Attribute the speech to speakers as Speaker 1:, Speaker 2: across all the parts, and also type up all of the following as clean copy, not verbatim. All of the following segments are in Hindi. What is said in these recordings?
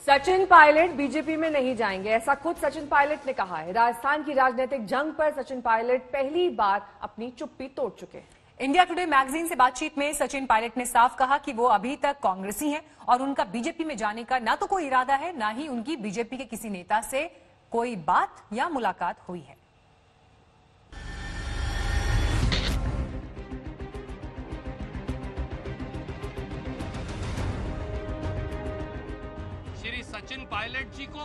Speaker 1: सचिन पायलट बीजेपी में नहीं जाएंगे, ऐसा खुद सचिन पायलट ने कहा है। राजस्थान की राजनीतिक जंग पर सचिन पायलट पहली बार अपनी चुप्पी तोड़ चुके हैं।
Speaker 2: इंडिया टुडे मैगजीन से बातचीत में सचिन पायलट ने साफ कहा कि वो अभी तक कांग्रेसी हैं और उनका बीजेपी में जाने का ना तो कोई इरादा है, ना ही उनकी बीजेपी के किसी नेता से कोई बात या मुलाकात हुई है।
Speaker 3: श्री सचिन पायलट जी को,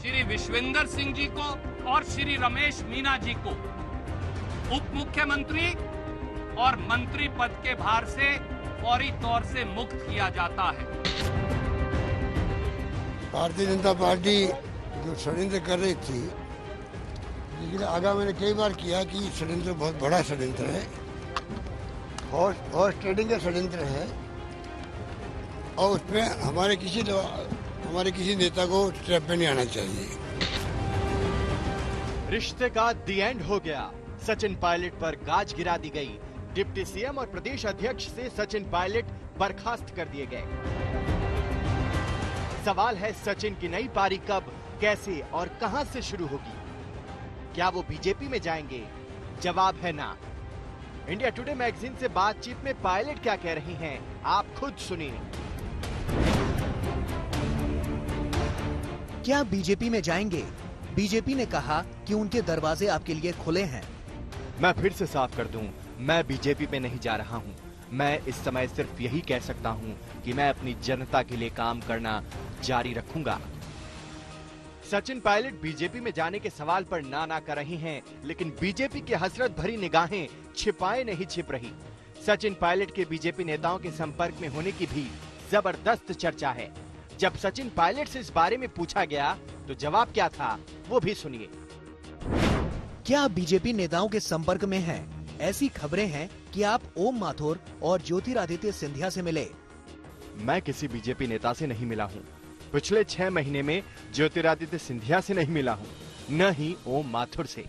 Speaker 3: श्री विश्वेंद्र सिंह जी को और श्री रमेश मीना जी को उप मुख्यमंत्री और मंत्री पद के भार से फौरी तौर से मुक्त किया जाता है।
Speaker 4: भारतीय जनता पार्टी जो षड्यंत्र कर रही थी, लेकिन आगा मैंने कई बार किया कि षड्यंत्र बहुत बड़ा षड्यंत्र है, हॉर्स ट्रेडिंग का षड्यंत्र है और उसमें हमारे किसी नेता को ट्रैप में नहीं आना चाहिए।
Speaker 5: रिश्ते का दी एंड हो गया। सचिन पायलट पर गाज गिरा दी गई। डिप्टी सीएम और प्रदेश अध्यक्ष से सचिन पायलट बर्खास्त कर दिए गए। सवाल है सचिन की नई पारी कब, कैसे और कहां से शुरू होगी? क्या वो बीजेपी में जाएंगे? जवाब है ना। इंडिया टुडे मैगजीन से बातचीत में पायलट क्या कह रही हैं, आप खुद सुनिए।
Speaker 6: क्या बीजेपी में जाएंगे? बीजेपी ने कहा कि उनके दरवाजे आपके लिए खुले हैं।
Speaker 5: मैं फिर से साफ कर दूं, मैं बीजेपी में नहीं जा रहा हूं। मैं इस समय सिर्फ यही कह सकता हूं कि मैं अपनी जनता के लिए काम करना जारी रखूंगा। सचिन पायलट बीजेपी में जाने के सवाल पर ना कर रही हैं, लेकिन बीजेपी की हसरत भरी निगाहें छिपाए नहीं छिप रही। सचिन पायलट के बीजेपी नेताओं के संपर्क में होने की भी जबरदस्त चर्चा है। जब सचिन पायलट से इस बारे में पूछा गया तो जवाब क्या था, वो भी सुनिए।
Speaker 6: क्या आप बीजेपी नेताओं के संपर्क में हैं? ऐसी खबरें हैं कि आप ओम माथुर और ज्योतिरादित्य सिंधिया से मिले।
Speaker 5: मैं किसी बीजेपी नेता से नहीं मिला हूं। पिछले 6 महीने में ज्योतिरादित्य सिंधिया से नहीं मिला हूं, न ही ओम माथुर से।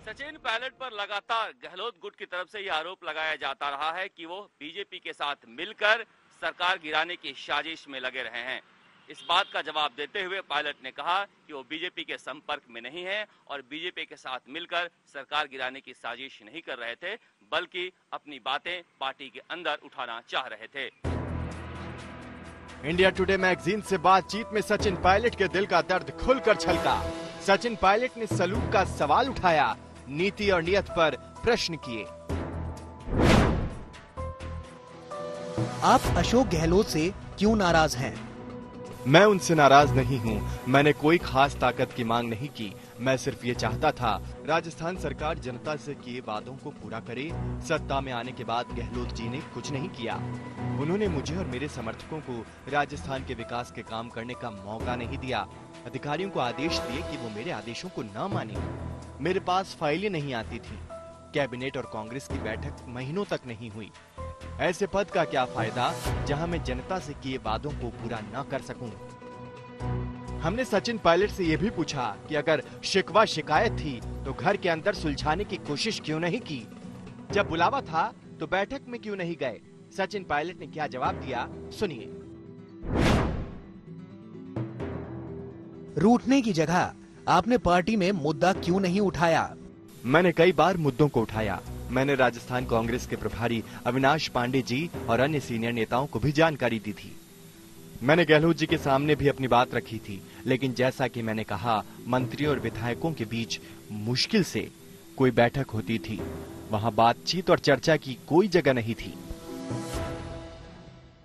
Speaker 3: सचिन पायलट पर लगातार गहलोत गुट की तरफ से यह आरोप लगाया जाता रहा है कि वो बीजेपी के साथ मिलकर सरकार गिराने की साजिश में लगे रहे हैं। इस बात का जवाब देते हुए पायलट ने कहा कि वो बीजेपी के संपर्क में नहीं है और बीजेपी के साथ मिलकर सरकार गिराने की साजिश नहीं कर रहे थे, बल्कि अपनी बातें पार्टी के अंदर उठाना चाह रहे थे।
Speaker 5: इंडिया टुडे मैगजीन से बातचीत में सचिन पायलट के दिल का दर्द खुलकर छलका। सचिन पायलट ने सलूक का सवाल उठाया, नीति और नियत पर प्रश्न किए।
Speaker 6: आप अशोक गहलोत से क्यों नाराज हैं?
Speaker 5: मैं उनसे नाराज नहीं हूँ। मैंने कोई खास ताकत की मांग नहीं की। मैं सिर्फ ये चाहता था राजस्थान सरकार जनता से किए वादों को पूरा करे। सत्ता में आने के बाद गहलोत जी ने कुछ नहीं किया। उन्होंने मुझे और मेरे समर्थकों को राजस्थान के विकास के काम करने का मौका नहीं दिया। अधिकारियों को आदेश दिए कि वो मेरे आदेशों को न माने। मेरे पास फाइलें नहीं आती थी। कैबिनेट और कांग्रेस की बैठक महीनों तक नहीं हुई। ऐसे पद का क्या फायदा जहां मैं जनता से किए वादों को पूरा न कर सकूं। हमने सचिन पायलट से यह भी पूछा कि अगर शिकवा शिकायत थी तो घर के अंदर सुलझाने की कोशिश क्यों नहीं की? जब बुलावा था तो बैठक में क्यों नहीं गए? सचिन पायलट ने क्या जवाब दिया, सुनिए।
Speaker 6: रूठने की जगह आपने पार्टी में मुद्दा क्यों नहीं उठाया?
Speaker 5: मैंने कई बार मुद्दों को उठाया। मैंने राजस्थान कांग्रेस के प्रभारी अविनाश पांडे जी और अन्य सीनियर नेताओं को भी जानकारी दी थी। मैंने गहलोत जी के सामने भी अपनी बात रखी थी, लेकिन जैसा कि मैंने कहा, मंत्रियों और विधायकों के बीच मुश्किल से कोई बैठक होती थी। वहां बातचीत और चर्चा की कोई जगह नहीं थी।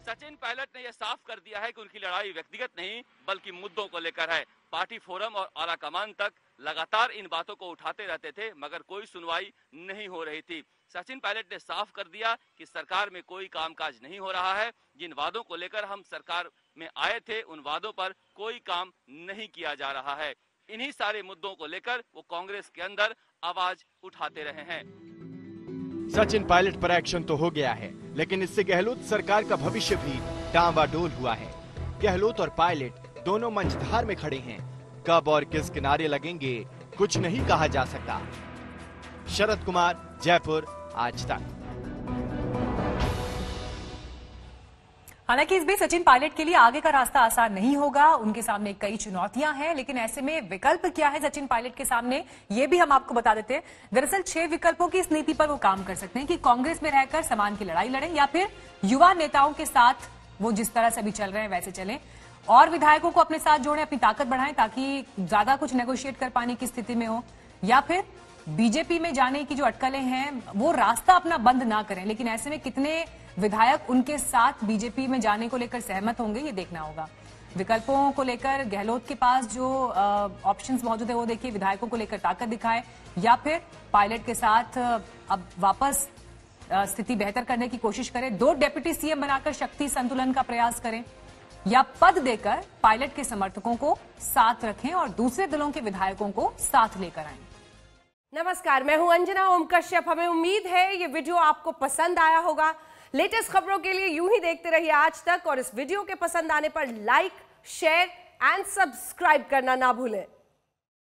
Speaker 3: सचिन पायलट ने यह साफ कर दिया है कि उनकी लड़ाई व्यक्तिगत नहीं बल्कि मुद्दों को लेकर है। पार्टी फोरम और आला कमान तक लगातार इन बातों को उठाते रहते थे, मगर कोई सुनवाई नहीं हो रही थी। सचिन पायलट ने साफ कर दिया कि सरकार में कोई कामकाज नहीं हो रहा है। जिन वादों को लेकर हम सरकार में आए थे, उन वादों पर कोई काम नहीं किया जा रहा है। इन्हीं सारे मुद्दों को लेकर वो कांग्रेस के अंदर आवाज उठाते रहे हैं।
Speaker 5: सचिन पायलट पर एक्शन तो हो गया है, लेकिन इससे गहलोत सरकार का भविष्य भी डांवाडोल हुआ है। गहलोत और पायलट दोनों मंचधार में खड़े हैं। कब और किस किनारे लगेंगे कुछ नहीं कहा जा सकता। शरद कुमार, जयपुर, आज तक।
Speaker 2: हालांकि इस बीच सचिन पायलट के लिए आगे का रास्ता आसान नहीं होगा, उनके सामने कई चुनौतियां हैं, लेकिन ऐसे में विकल्प क्या है सचिन पायलट के सामने, ये भी हम आपको बता देते हैं। दरअसल 6 विकल्पों की इस नीति पर वो काम कर सकते हैं कि कांग्रेस में रहकर समान की लड़ाई लड़ें या फिर युवा नेताओं के साथ वो जिस तरह से अभी चल रहे हैं वैसे चलें और विधायकों को अपने साथ जोड़ें, अपनी ताकत बढ़ाएं ताकि ज्यादा कुछ नेगोशिएट कर पाने की स्थिति में हो, या फिर बीजेपी में जाने की जो अटकलें हैं वो रास्ता अपना बंद ना करें। लेकिन ऐसे में कितने विधायक उनके साथ बीजेपी में जाने को लेकर सहमत होंगे, ये देखना होगा। विकल्पों को लेकर गहलोत के पास जो ऑप्शंस मौजूद है वो देखिए, विधायकों को लेकर ताकत दिखाए या फिर पायलट के साथ अब वापस स्थिति बेहतर करने की कोशिश करें, 2 डेप्यूटी सीएम बनाकर शक्ति संतुलन का प्रयास करें या पद देकर पायलट के समर्थकों को साथ रखें और दूसरे दलों के विधायकों को साथ लेकर आएं।
Speaker 7: नमस्कार, मैं हूं अंजना ओम कश्यप। हमें उम्मीद है ये वीडियो आपको पसंद आया होगा। लेटेस्ट खबरों के लिए यूं ही देखते रहिए आज तक और इस वीडियो के पसंद आने पर लाइक, शेयर एंड सब्सक्राइब करना ना भूलें।